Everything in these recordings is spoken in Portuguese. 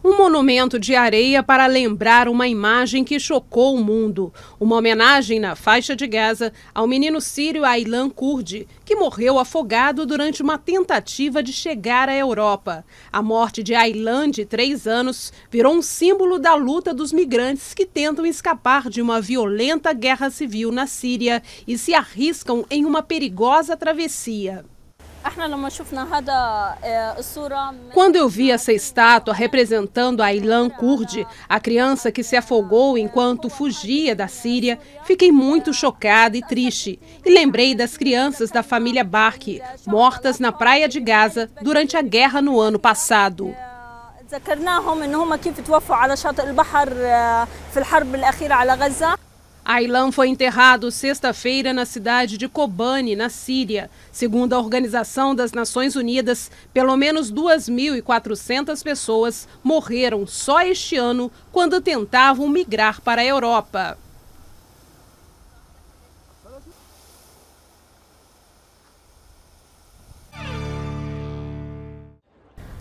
Um monumento de areia para lembrar uma imagem que chocou o mundo. Uma homenagem na faixa de Gaza ao menino sírio Aylan Kurdi, que morreu afogado durante uma tentativa de chegar à Europa. A morte de Aylan, de 3 anos, virou um símbolo da luta dos migrantes que tentam escapar de uma violenta guerra civil na Síria e se arriscam em uma perigosa travessia. Quando eu vi essa estátua representando Aylan Kurdi, a criança que se afogou enquanto fugia da Síria, fiquei muito chocada e triste. E lembrei das crianças da família Barki, mortas na praia de Gaza durante a guerra no ano passado. Aylan foi enterrado sexta-feira na cidade de Kobani, na Síria. Segundo a Organização das Nações Unidas, pelo menos 2.400 pessoas morreram só este ano quando tentavam migrar para a Europa.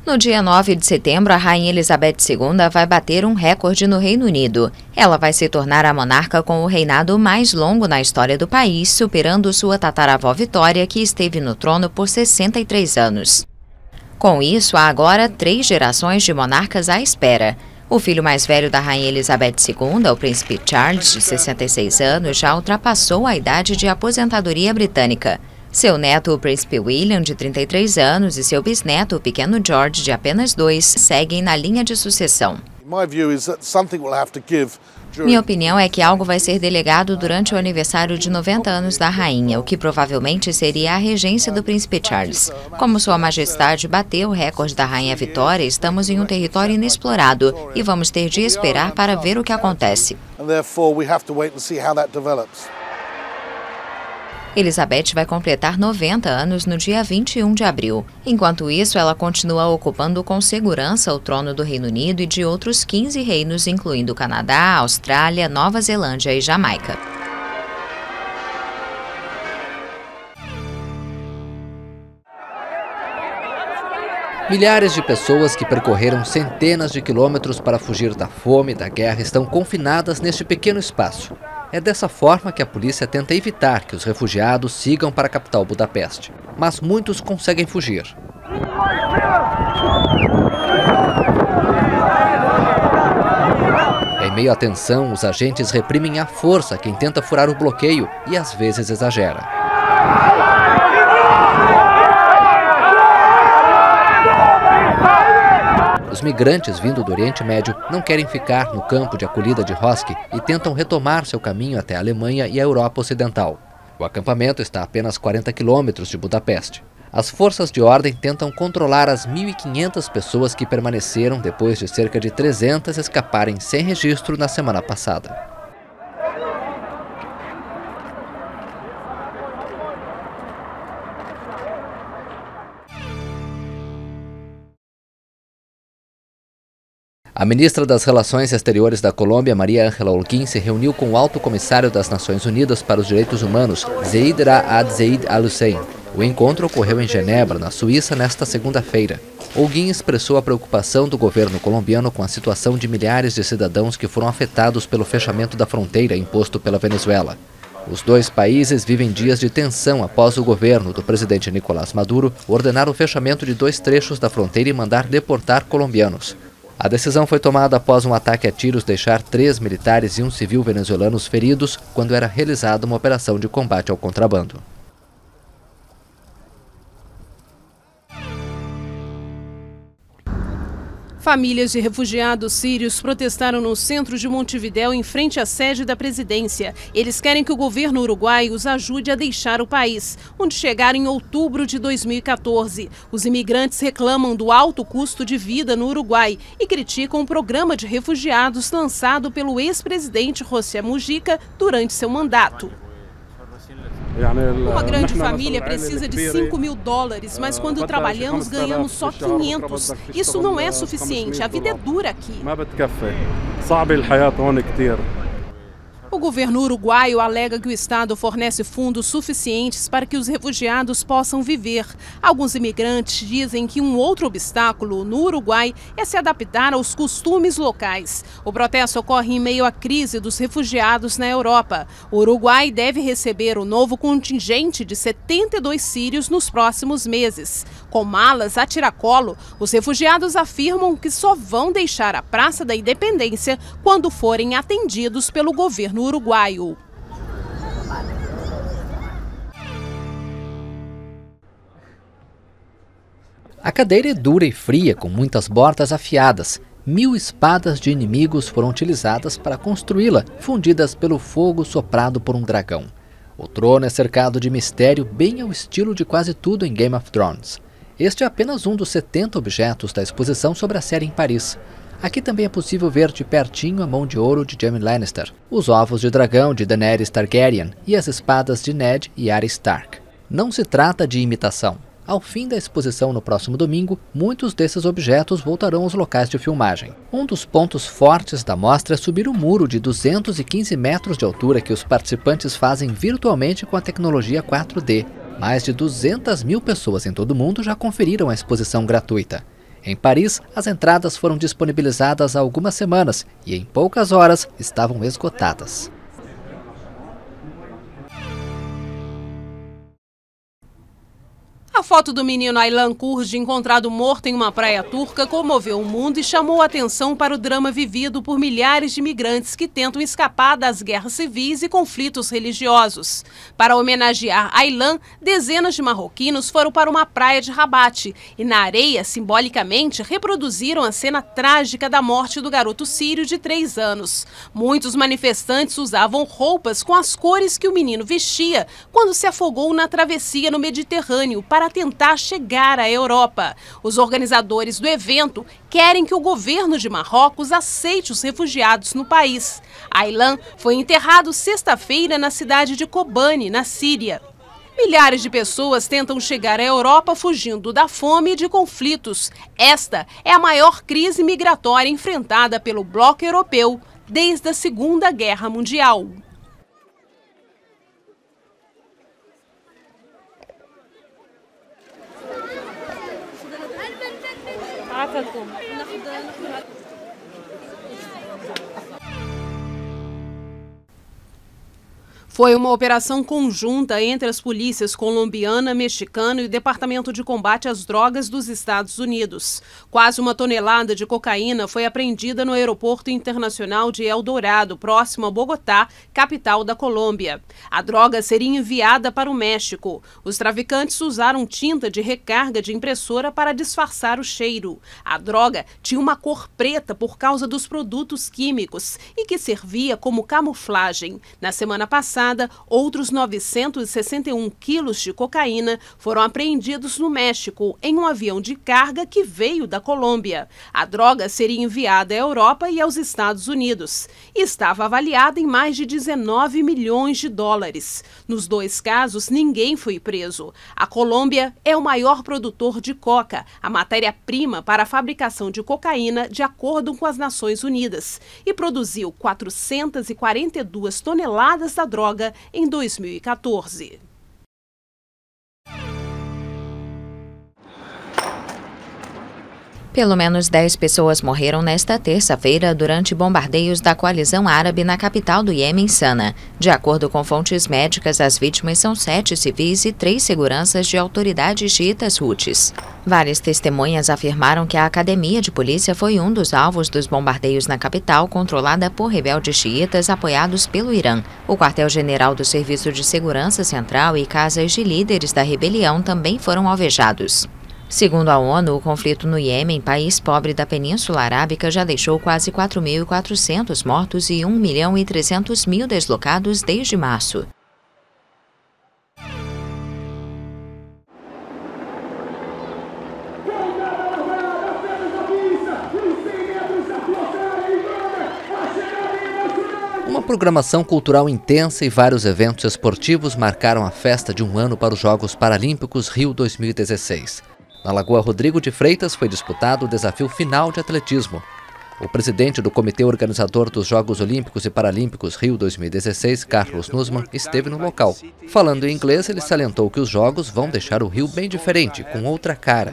No dia 9 de setembro, a Rainha Elizabeth II vai bater um recorde no Reino Unido. Ela vai se tornar a monarca com o reinado mais longo na história do país, superando sua tataravó Vitória, que esteve no trono por 63 anos. Com isso, há agora 3 gerações de monarcas à espera. O filho mais velho da Rainha Elizabeth II, o príncipe Charles, de 66 anos, já ultrapassou a idade de aposentadoria britânica. Seu neto, o príncipe William, de 33 anos, e seu bisneto, o pequeno George, de apenas 2, seguem na linha de sucessão. Minha opinião é que algo vai ser delegado durante o aniversário de 90 anos da rainha, o que provavelmente seria a regência do príncipe Charles. Como Sua Majestade bateu o recorde da Rainha Vitória, estamos em um território inexplorado e vamos ter de esperar para ver o que acontece. Elizabeth vai completar 90 anos no dia 21 de abril. Enquanto isso, ela continua ocupando com segurança o trono do Reino Unido e de outros 15 reinos, incluindo Canadá, Austrália, Nova Zelândia e Jamaica. Milhares de pessoas que percorreram centenas de quilômetros para fugir da fome e da guerra estão confinadas neste pequeno espaço. É dessa forma que a polícia tenta evitar que os refugiados sigam para a capital Budapeste. Mas muitos conseguem fugir. Em meio à tensão, os agentes reprimem à força quem tenta furar o bloqueio e às vezes exagera. Os migrantes vindo do Oriente Médio não querem ficar no campo de acolhida de Roski e tentam retomar seu caminho até a Alemanha e a Europa Ocidental. O acampamento está a apenas 40 quilômetros de Budapeste. As forças de ordem tentam controlar as 1.500 pessoas que permaneceram depois de cerca de 300 escaparem sem registro na semana passada. A ministra das Relações Exteriores da Colômbia, Maria Ángela Holguín, se reuniu com o alto comissário das Nações Unidas para os Direitos Humanos, Zeid Ra'ad Zeid Al-Hussein. O encontro ocorreu em Genebra, na Suíça, nesta segunda-feira. Holguín expressou a preocupação do governo colombiano com a situação de milhares de cidadãos que foram afetados pelo fechamento da fronteira imposto pela Venezuela. Os dois países vivem dias de tensão após o governo do presidente Nicolás Maduro ordenar o fechamento de 2 trechos da fronteira e mandar deportar colombianos. A decisão foi tomada após um ataque a tiros deixar 3 militares e um civil venezuelanos feridos quando era realizada uma operação de combate ao contrabando. Famílias de refugiados sírios protestaram no centro de Montevidéu em frente à sede da presidência. Eles querem que o governo uruguaio os ajude a deixar o país, onde chegaram em outubro de 2014. Os imigrantes reclamam do alto custo de vida no Uruguai e criticam o programa de refugiados lançado pelo ex-presidente José Mujica durante seu mandato. Uma grande família precisa de $5.000, mas quando trabalhamos ganhamos só 500. Isso não é suficiente, a vida é dura aqui. O governo uruguaio alega que o Estado fornece fundos suficientes para que os refugiados possam viver. Alguns imigrantes dizem que um outro obstáculo no Uruguai é se adaptar aos costumes locais. O protesto ocorre em meio à crise dos refugiados na Europa. O Uruguai deve receber o novo contingente de 72 sírios nos próximos meses. Com malas a tiracolo, os refugiados afirmam que só vão deixar a Praça da Independência quando forem atendidos pelo governo uruguaio. A cadeira é dura e fria, com muitas bordas afiadas. 1000 espadas de inimigos foram utilizadas para construí-la, fundidas pelo fogo soprado por um dragão. O trono é cercado de mistério, bem ao estilo de quase tudo em Game of Thrones. Este é apenas um dos 70 objetos da exposição sobre a série em Paris. Aqui também é possível ver de pertinho a mão de ouro de Jaime Lannister, os ovos de dragão de Daenerys Targaryen e as espadas de Ned e Arya Stark. Não se trata de imitação. Ao fim da exposição no próximo domingo, muitos desses objetos voltarão aos locais de filmagem. Um dos pontos fortes da mostra é subir o muro de 215 metros de altura que os participantes fazem virtualmente com a tecnologia 4D. Mais de 200 mil pessoas em todo o mundo já conferiram a exposição gratuita. Em Paris, as entradas foram disponibilizadas há algumas semanas e em poucas horas estavam esgotadas. A foto do menino Aylan Kurdi, encontrado morto em uma praia turca, comoveu o mundo e chamou a atenção para o drama vivido por milhares de imigrantes que tentam escapar das guerras civis e conflitos religiosos. Para homenagear Aylan, dezenas de marroquinos foram para uma praia de Rabat e, na areia, simbolicamente, reproduziram a cena trágica da morte do garoto sírio de 3 anos. Muitos manifestantes usavam roupas com as cores que o menino vestia quando se afogou na travessia no Mediterrâneo para tentar chegar à Europa. Os organizadores do evento querem que o governo de Marrocos aceite os refugiados no país. Aylan foi enterrado sexta-feira na cidade de Kobani, na Síria. Milhares de pessoas tentam chegar à Europa fugindo da fome e de conflitos. Esta é a maior crise migratória enfrentada pelo bloco europeu desde a Segunda Guerra Mundial. Foi uma operação conjunta entre as polícias colombiana, mexicana e o Departamento de Combate às Drogas dos Estados Unidos. Quase 1 tonelada de cocaína foi apreendida no aeroporto internacional de El Dorado, próximo a Bogotá, capital da Colômbia. A droga seria enviada para o México. Os traficantes usaram tinta de recarga de impressora para disfarçar o cheiro. A droga tinha uma cor preta por causa dos produtos químicos e que servia como camuflagem. Na semana passada, outros 961 quilos de cocaína foram apreendidos no México em um avião de carga que veio da Colômbia. A droga seria enviada à Europa e aos Estados Unidos e estava avaliada em mais de 19 milhões de dólares. Nos 2 casos, ninguém foi preso. A Colômbia é o maior produtor de coca, a matéria-prima para a fabricação de cocaína, de acordo com as Nações Unidas, e produziu 442 toneladas da droga em 2014. Pelo menos 10 pessoas morreram nesta terça-feira durante bombardeios da coalizão árabe na capital do Iêmen, Sana. De acordo com fontes médicas, as vítimas são 7 civis e 3 seguranças de autoridades xiitas Houthis. Várias testemunhas afirmaram que a academia de polícia foi um dos alvos dos bombardeios na capital, controlada por rebeldes xiitas apoiados pelo Irã. O quartel-general do Serviço de Segurança Central e casas de líderes da rebelião também foram alvejados. Segundo a ONU, o conflito no Iêmen, país pobre da Península Arábica, já deixou quase 4.400 mortos e 1.300.000 deslocados desde março. Uma programação cultural intensa e vários eventos esportivos marcaram a festa de 1 ano para os Jogos Paralímpicos Rio 2016. Na Lagoa Rodrigo de Freitas foi disputado o desafio final de atletismo. O presidente do Comitê Organizador dos Jogos Olímpicos e Paralímpicos Rio 2016, Carlos Nussmann, esteve no local. Falando em inglês, ele salientou que os Jogos vão deixar o Rio bem diferente, com outra cara.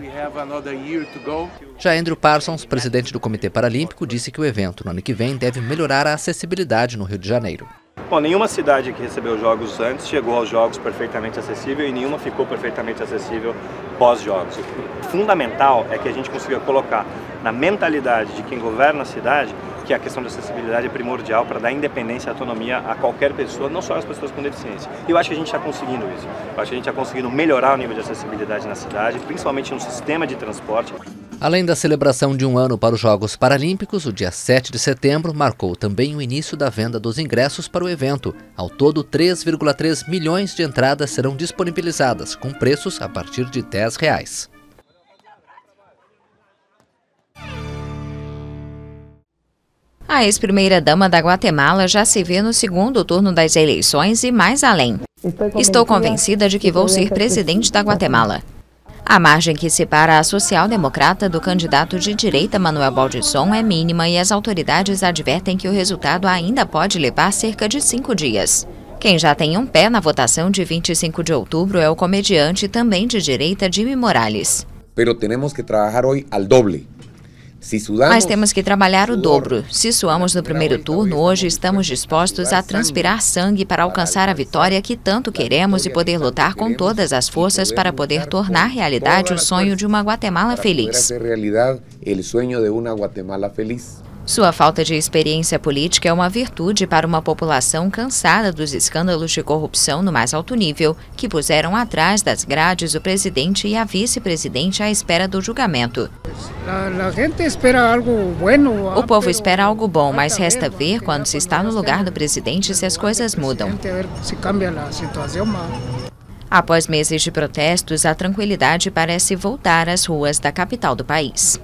Já Andrew Parsons, presidente do Comitê Paralímpico, disse que o evento no ano que vem deve melhorar a acessibilidade no Rio de Janeiro. Bom, nenhuma cidade que recebeu jogos antes chegou aos jogos perfeitamente acessível e nenhuma ficou perfeitamente acessível pós-jogos. O fundamental é que a gente consiga colocar na mentalidade de quem governa a cidade que a questão da acessibilidade é primordial para dar independência e autonomia a qualquer pessoa, não só as pessoas com deficiência. E eu acho que a gente está conseguindo isso. Eu acho que a gente está conseguindo melhorar o nível de acessibilidade na cidade, principalmente no sistema de transporte. Além da celebração de um ano para os Jogos Paralímpicos, o dia 7 de setembro marcou também o início da venda dos ingressos para o evento. Ao todo, 3,3 milhões de entradas serão disponibilizadas, com preços a partir de R$10. A ex-primeira-dama da Guatemala já se vê no segundo turno das eleições e mais além. Estou convencida de que vou ser presidente da Guatemala. A margem que separa a social-democrata do candidato de direita Manuel Baldisson é mínima e as autoridades advertem que o resultado ainda pode levar cerca de 5 dias. Quem já tem um pé na votação de 25 de outubro é o comediante também de direita Jimmy Morales. Mas temos que trabalhar o dobro. Se suamos no primeiro turno, hoje estamos dispostos a transpirar sangue para alcançar a vitória que tanto queremos e poder lutar com todas as forças para poder tornar realidade o sonho de uma Guatemala feliz. Sua falta de experiência política é uma virtude para uma população cansada dos escândalos de corrupção no mais alto nível, que puseram atrás das grades o presidente e a vice-presidente à espera do julgamento. O povo espera algo bom, mas resta ver, quando se está no lugar do presidente, se as coisas mudam. Após meses de protestos, a tranquilidade parece voltar às ruas da capital do país.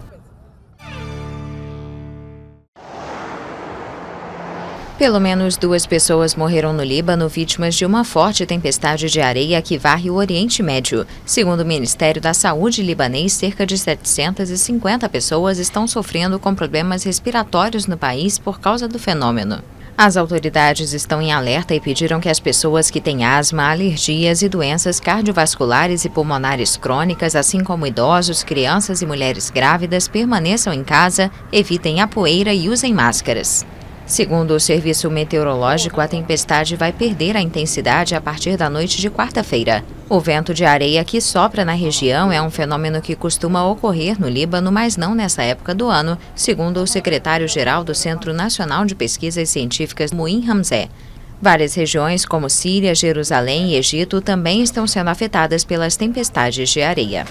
Pelo menos 2 pessoas morreram no Líbano vítimas de uma forte tempestade de areia que varre o Oriente Médio. Segundo o Ministério da Saúde libanês, cerca de 750 pessoas estão sofrendo com problemas respiratórios no país por causa do fenômeno. As autoridades estão em alerta e pediram que as pessoas que têm asma, alergias e doenças cardiovasculares e pulmonares crônicas, assim como idosos, crianças e mulheres grávidas, permaneçam em casa, evitem a poeira e usem máscaras. Segundo o Serviço Meteorológico, a tempestade vai perder a intensidade a partir da noite de quarta-feira. O vento de areia que sopra na região é um fenômeno que costuma ocorrer no Líbano, mas não nessa época do ano, segundo o secretário-geral do Centro Nacional de Pesquisas Científicas, Mouin Hamzé. Várias regiões, como Síria, Jerusalém e Egito, também estão sendo afetadas pelas tempestades de areia.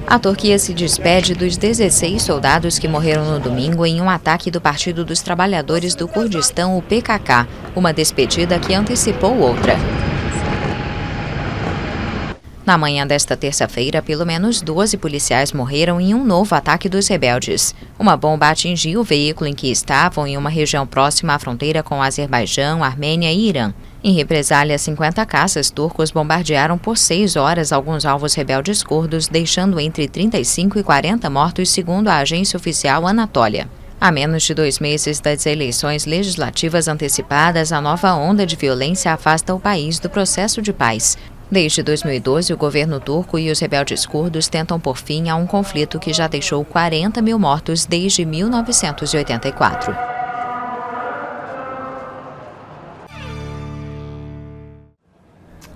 A Turquia se despede dos 16 soldados que morreram no domingo em um ataque do Partido dos Trabalhadores do Kurdistão, o PKK, uma despedida que antecipou outra. Na manhã desta terça-feira, pelo menos 12 policiais morreram em um novo ataque dos rebeldes. Uma bomba atingiu o veículo em que estavam em uma região próxima à fronteira com o Azerbaijão, Armênia e Irã. Em represália, 50 caças turcos bombardearam por 6 horas alguns alvos rebeldes curdos, deixando entre 35 e 40 mortos, segundo a agência oficial Anatólia. A menos de 2 meses das eleições legislativas antecipadas, a nova onda de violência afasta o país do processo de paz. Desde 2012, o governo turco e os rebeldes curdos tentam pôr fim a um conflito que já deixou 40 mil mortos desde 1984.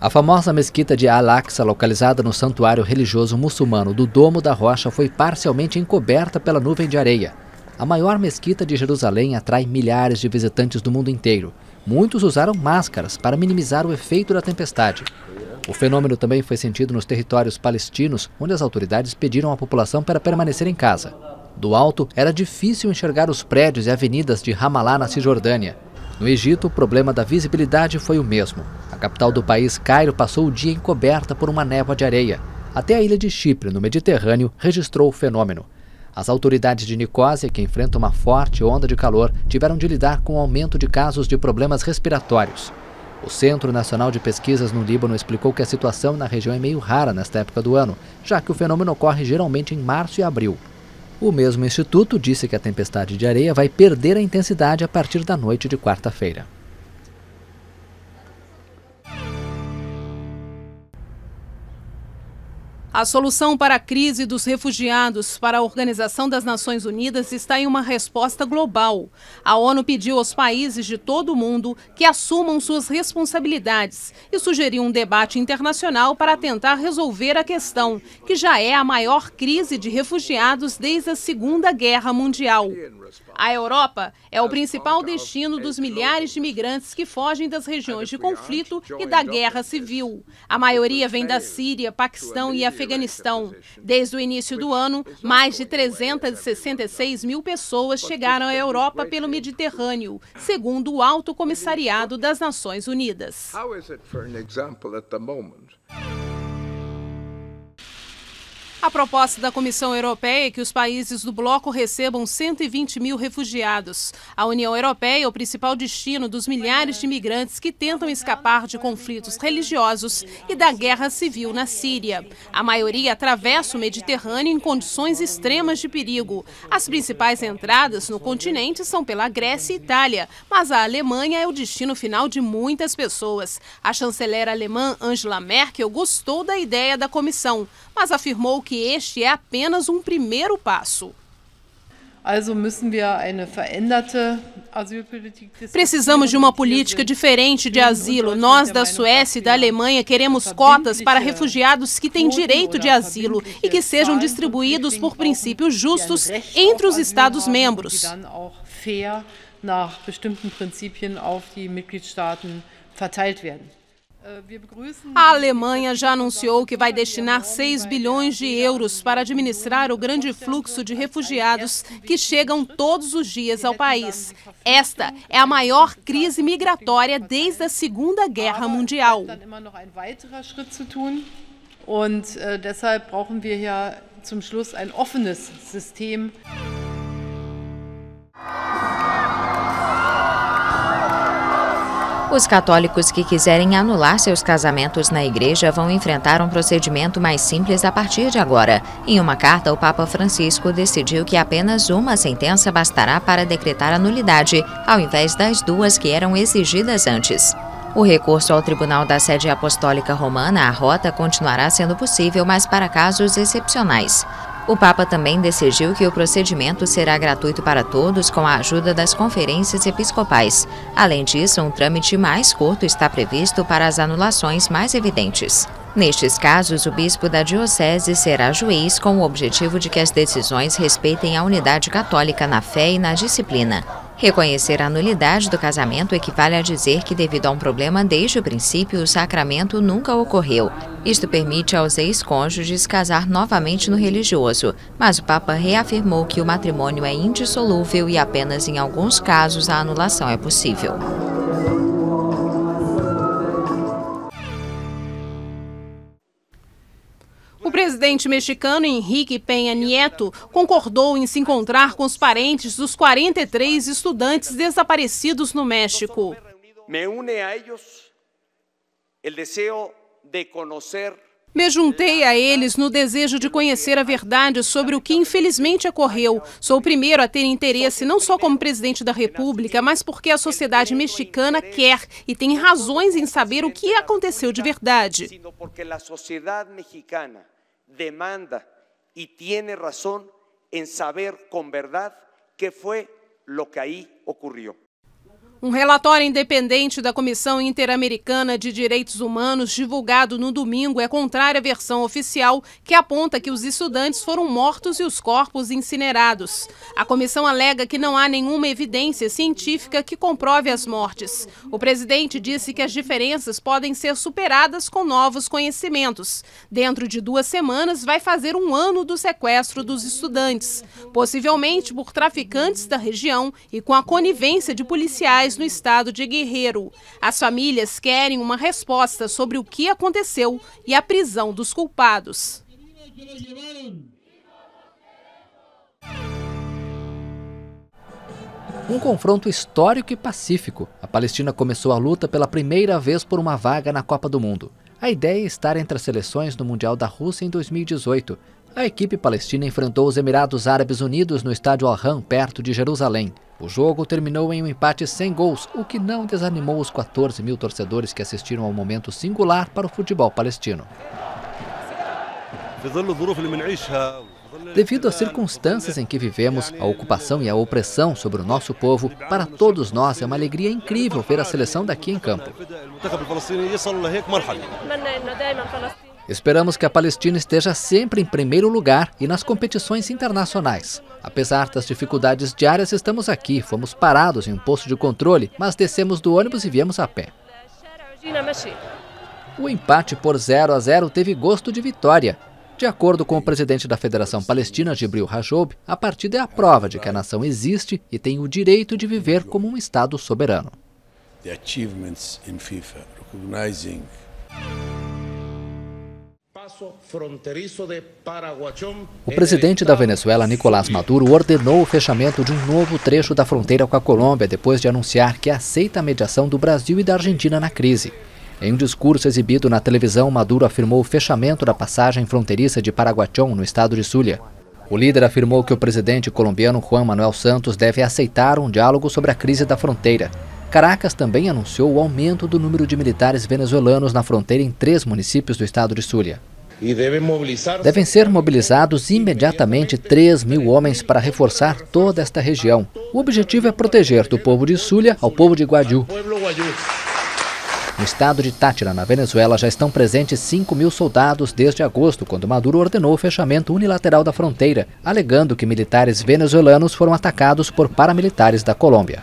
A famosa mesquita de Al-Aqsa, localizada no santuário religioso muçulmano do Domo da Rocha, foi parcialmente encoberta pela nuvem de areia. A maior mesquita de Jerusalém atrai milhares de visitantes do mundo inteiro. Muitos usaram máscaras para minimizar o efeito da tempestade. O fenômeno também foi sentido nos territórios palestinos, onde as autoridades pediram à população para permanecer em casa. Do alto, era difícil enxergar os prédios e avenidas de Ramallah, na Cisjordânia. No Egito, o problema da visibilidade foi o mesmo. A capital do país, Cairo, passou o dia encoberta por uma névoa de areia. Até a ilha de Chipre, no Mediterrâneo, registrou o fenômeno. As autoridades de Nicósia, que enfrentam uma forte onda de calor, tiveram de lidar com o aumento de casos de problemas respiratórios. O Centro Nacional de Pesquisas no Líbano explicou que a situação na região é meio rara nesta época do ano, já que o fenômeno ocorre geralmente em março e abril. O mesmo instituto disse que a tempestade de areia vai perder a intensidade a partir da noite de quarta-feira. A solução para a crise dos refugiados para a Organização das Nações Unidas está em uma resposta global. A ONU pediu aos países de todo o mundo que assumam suas responsabilidades e sugeriu um debate internacional para tentar resolver a questão, que já é a maior crise de refugiados desde a Segunda Guerra Mundial. A Europa é o principal destino dos milhares de imigrantes que fogem das regiões de conflito e da guerra civil. A maioria vem da Síria, Paquistão e Afeganistão. Desde o início do ano, mais de 366 mil pessoas chegaram à Europa pelo Mediterrâneo, segundo o Alto Comissariado das Nações Unidas. A proposta da Comissão Europeia é que os países do bloco recebam 120 mil refugiados. A União Europeia é o principal destino dos milhares de imigrantes que tentam escapar de conflitos religiosos e da guerra civil na Síria. A maioria atravessa o Mediterrâneo em condições extremas de perigo. As principais entradas no continente são pela Grécia e Itália, mas a Alemanha é o destino final de muitas pessoas. A chanceler alemã Angela Merkel gostou da ideia da comissão, mas afirmou que este é apenas um primeiro passo. Precisamos de uma política diferente de asilo. Nós, da Suécia e da Alemanha, queremos cotas para refugiados que têm direito de asilo e que sejam distribuídos por princípios justos entre os Estados-membros. A Alemanha já anunciou que vai destinar 6 bilhões de euros para administrar o grande fluxo de refugiados que chegam todos os dias ao país. Esta é a maior crise migratória desde a Segunda Guerra Mundial. Deshalb brauchen wir hier zum Schluss ein offenes System. Os católicos que quiserem anular seus casamentos na igreja vão enfrentar um procedimento mais simples a partir de agora. Em uma carta, o Papa Francisco decidiu que apenas uma sentença bastará para decretar a nulidade, ao invés das 2 que eram exigidas antes. O recurso ao Tribunal da Sede Apostólica Romana, a Rota, continuará sendo possível, mas para casos excepcionais. O Papa também decidiu que o procedimento será gratuito para todos com a ajuda das conferências episcopais. Além disso, um trâmite mais curto está previsto para as anulações mais evidentes. Nestes casos, o bispo da diocese será juiz com o objetivo de que as decisões respeitem a unidade católica na fé e na disciplina. Reconhecer a nulidade do casamento equivale a dizer que, devido a um problema desde o princípio, o sacramento nunca ocorreu. Isto permite aos ex-cônjuges casar novamente no religioso, mas o Papa reafirmou que o matrimônio é indissolúvel e apenas em alguns casos a anulação é possível. O presidente mexicano Enrique Peña Nieto concordou em se encontrar com os parentes dos 43 estudantes desaparecidos no México. Me juntei a eles no desejo de conhecer a verdade sobre o que infelizmente ocorreu. Sou o primeiro a ter interesse não só como presidente da República, mas porque a sociedade mexicana quer e tem razões em saber o que aconteceu de verdade. Demanda y tiene razón en saber con verdad qué fue lo que ahí ocurrió. Um relatório independente da Comissão Interamericana de Direitos Humanos, divulgado no domingo, é contrário à versão oficial que aponta que os estudantes foram mortos e os corpos incinerados. A comissão alega que não há nenhuma evidência científica que comprove as mortes. O presidente disse que as diferenças podem ser superadas com novos conhecimentos. Dentro de 2 semanas, vai fazer 1 ano do sequestro dos estudantes, possivelmente por traficantes da região e com a conivência de policiais no estado de Guerrero. As famílias querem uma resposta sobre o que aconteceu e a prisão dos culpados. Um confronto histórico e pacífico. A Palestina começou a luta pela primeira vez por uma vaga na Copa do Mundo. A ideia é estar entre as seleções no Mundial da Rússia em 2018. A equipe palestina enfrentou os Emirados Árabes Unidos no estádio Al-Ram, perto de Jerusalém. O jogo terminou em um empate sem gols, o que não desanimou os 14 mil torcedores que assistiram ao momento singular para o futebol palestino. Devido às circunstâncias em que vivemos, a ocupação e a opressão sobre o nosso povo, para todos nós é uma alegria incrível ver a seleção daqui em campo. Esperamos que a Palestina esteja sempre em primeiro lugar e nas competições internacionais. Apesar das dificuldades diárias, estamos aqui, fomos parados em um posto de controle, mas descemos do ônibus e viemos a pé. O empate por 0-0 teve gosto de vitória. De acordo com o presidente da Federação Palestina, Jibril Rajoub, a partida é a prova de que a nação existe e tem o direito de viver como um Estado soberano. O presidente da Venezuela, Nicolás Maduro, ordenou o fechamento de um novo trecho da fronteira com a Colômbia depois de anunciar que aceita a mediação do Brasil e da Argentina na crise. Em um discurso exibido na televisão, Maduro afirmou o fechamento da passagem fronteiriça de Paraguachón, no estado de Zulia. O líder afirmou que o presidente colombiano Juan Manuel Santos deve aceitar um diálogo sobre a crise da fronteira. Caracas também anunciou o aumento do número de militares venezuelanos na fronteira em 3 municípios do estado de Zulia. Devem ser mobilizados imediatamente 3 mil homens para reforçar toda esta região. O objetivo é proteger do povo de Zulia ao povo de Guayú. No estado de Táchira, na Venezuela, já estão presentes 5 mil soldados desde agosto, quando Maduro ordenou o fechamento unilateral da fronteira, alegando que militares venezuelanos foram atacados por paramilitares da Colômbia.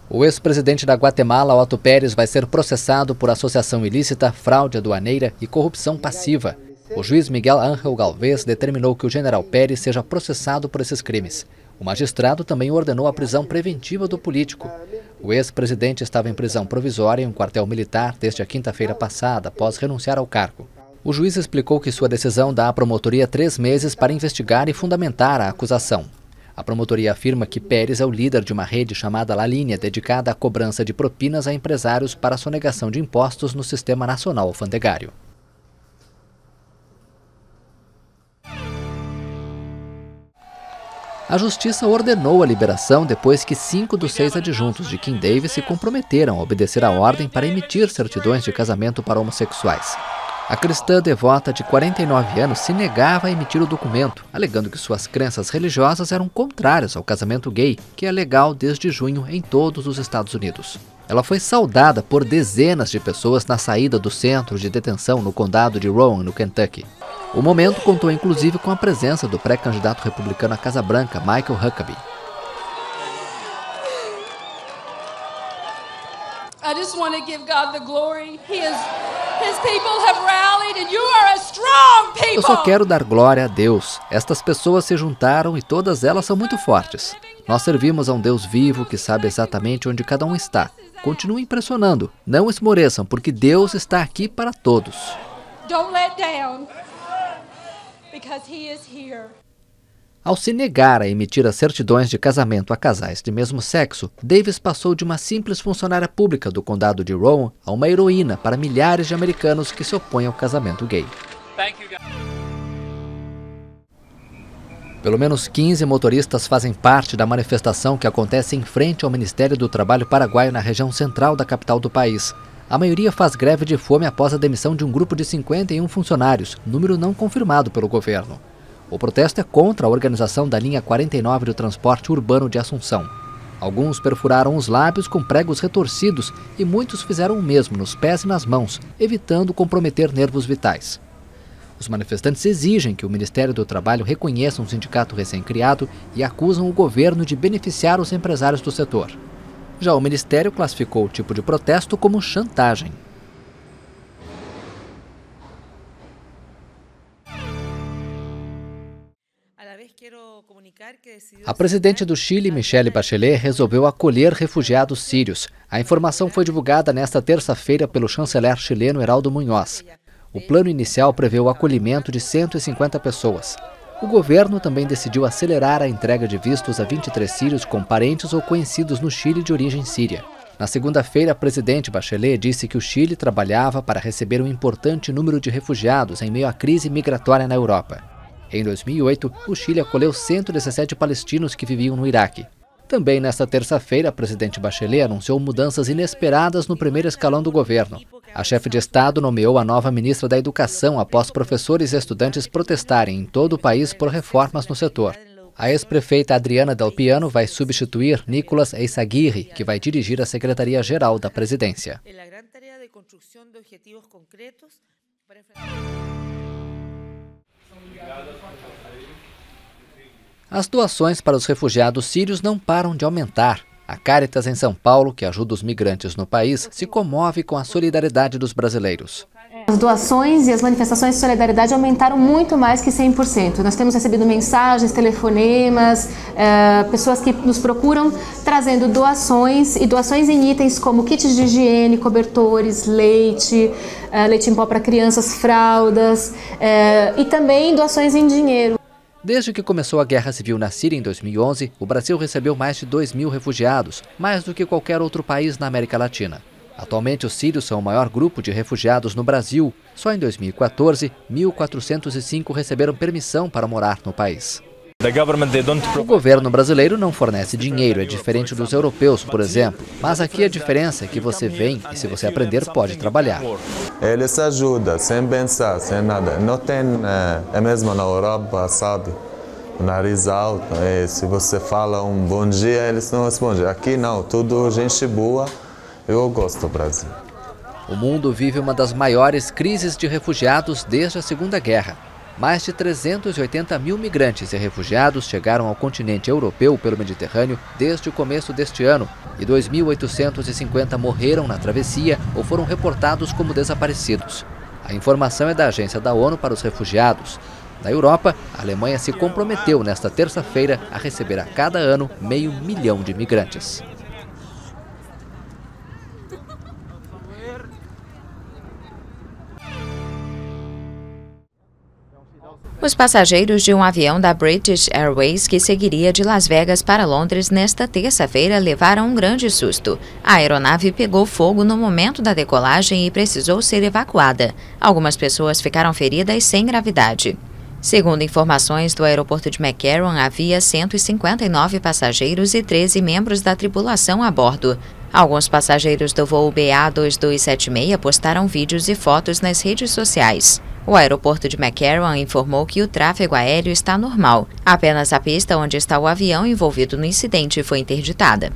O ex-presidente da Guatemala, Otto Pérez, vai ser processado por associação ilícita, fraude aduaneira e corrupção passiva. O juiz Miguel Ángel Galvez determinou que o general Pérez seja processado por esses crimes. O magistrado também ordenou a prisão preventiva do político. O ex-presidente estava em prisão provisória em um quartel militar desde a quinta-feira passada, após renunciar ao cargo. O juiz explicou que sua decisão dá à promotoria 3 meses para investigar e fundamentar a acusação. A promotoria afirma que Pérez é o líder de uma rede chamada La Línea, dedicada à cobrança de propinas a empresários para a sonegação de impostos no Sistema Nacional Alfandegário. A Justiça ordenou a liberação depois que 5 dos 6 adjuntos de Kim Davis se comprometeram a obedecer a ordem para emitir certidões de casamento para homossexuais. A cristã devota de 49 anos se negava a emitir o documento, alegando que suas crenças religiosas eram contrárias ao casamento gay, que é legal desde junho em todos os Estados Unidos. Ela foi saudada por dezenas de pessoas na saída do centro de detenção no condado de Rowan, no Kentucky. O momento contou inclusive com a presença do pré-candidato republicano à Casa Branca, Michael Huckabee. Eu só quero dar glória a Deus. Estas pessoas se juntaram e todas elas são muito fortes. Nós servimos a um Deus vivo que sabe exatamente onde cada um está. Continuem impressionando. Não esmoreçam, porque Deus está aqui para todos. Don't let down. Because he is here. Ao se negar a emitir as certidões de casamento a casais de mesmo sexo, Davis passou de uma simples funcionária pública do condado de Rowan a uma heroína para milhares de americanos que se opõem ao casamento gay. Pelo menos 15 motoristas fazem parte da manifestação que acontece em frente ao Ministério do Trabalho paraguaio na região central da capital do país. A maioria faz greve de fome após a demissão de um grupo de 51 funcionários, número não confirmado pelo governo. O protesto é contra a organização da linha 49 do transporte urbano de Assunção. Alguns perfuraram os lábios com pregos retorcidos e muitos fizeram o mesmo nos pés e nas mãos, evitando comprometer nervos vitais. Os manifestantes exigem que o Ministério do Trabalho reconheça um sindicato recém-criado e acusam o governo de beneficiar os empresários do setor. Já o Ministério classificou o tipo de protesto como chantagem. A presidente do Chile, Michelle Bachelet, resolveu acolher refugiados sírios. A informação foi divulgada nesta terça-feira pelo chanceler chileno Heraldo Munhoz. O plano inicial prevê o acolhimento de 150 pessoas. O governo também decidiu acelerar a entrega de vistos a 23 sírios com parentes ou conhecidos no Chile de origem síria. Na segunda-feira, a presidente Bachelet disse que o Chile trabalhava para receber um importante número de refugiados em meio à crise migratória na Europa. Em 2008, o Chile acolheu 117 palestinos que viviam no Iraque. Também nesta terça-feira, a presidente Bachelet anunciou mudanças inesperadas no primeiro escalão do governo. A chefe de Estado nomeou a nova ministra da Educação após professores e estudantes protestarem em todo o país por reformas no setor. A ex-prefeita Adriana Del Piano vai substituir Nicolás Eyzaguirre, que vai dirigir a Secretaria-Geral da Presidência. As doações para os refugiados sírios não param de aumentar. A Caritas em São Paulo, que ajuda os migrantes no país, se comove com a solidariedade dos brasileiros. As doações e as manifestações de solidariedade aumentaram muito mais que 100%. Nós temos recebido mensagens, telefonemas, pessoas que nos procuram trazendo doações e doações em itens como kits de higiene, cobertores, leite, leite em pó para crianças, fraldas e também doações em dinheiro. Desde que começou a Guerra Civil na Síria em 2011, o Brasil recebeu mais de 2.000 refugiados, mais do que qualquer outro país na América Latina. Atualmente, os sírios são o maior grupo de refugiados no Brasil. Só em 2014, 1.405 receberam permissão para morar no país. O governo brasileiro não fornece dinheiro, é diferente dos europeus, por exemplo. Mas aqui a diferença é que você vem e, se você aprender, pode trabalhar. Eles ajudam, sem pensar, sem nada. Não tem, é mesmo na Europa, sabe? O nariz alto, se você fala um bom dia, eles não respondem. Aqui não, tudo gente boa. Eu gosto do Brasil. O mundo vive uma das maiores crises de refugiados desde a Segunda Guerra. Mais de 380 mil migrantes e refugiados chegaram ao continente europeu pelo Mediterrâneo desde o começo deste ano e 2.850 morreram na travessia ou foram reportados como desaparecidos. A informação é da Agência da ONU para os Refugiados. Na Europa, a Alemanha se comprometeu nesta terça-feira a receber a cada ano 500 mil de migrantes. Os passageiros de um avião da British Airways que seguiria de Las Vegas para Londres nesta terça-feira levaram um grande susto. A aeronave pegou fogo no momento da decolagem e precisou ser evacuada. Algumas pessoas ficaram feridas sem gravidade. Segundo informações do aeroporto de McCarran, havia 159 passageiros e 13 membros da tripulação a bordo. Alguns passageiros do voo BA2276 postaram vídeos e fotos nas redes sociais. O aeroporto de McCarran informou que o tráfego aéreo está normal. Apenas a pista onde está o avião envolvido no incidente foi interditada.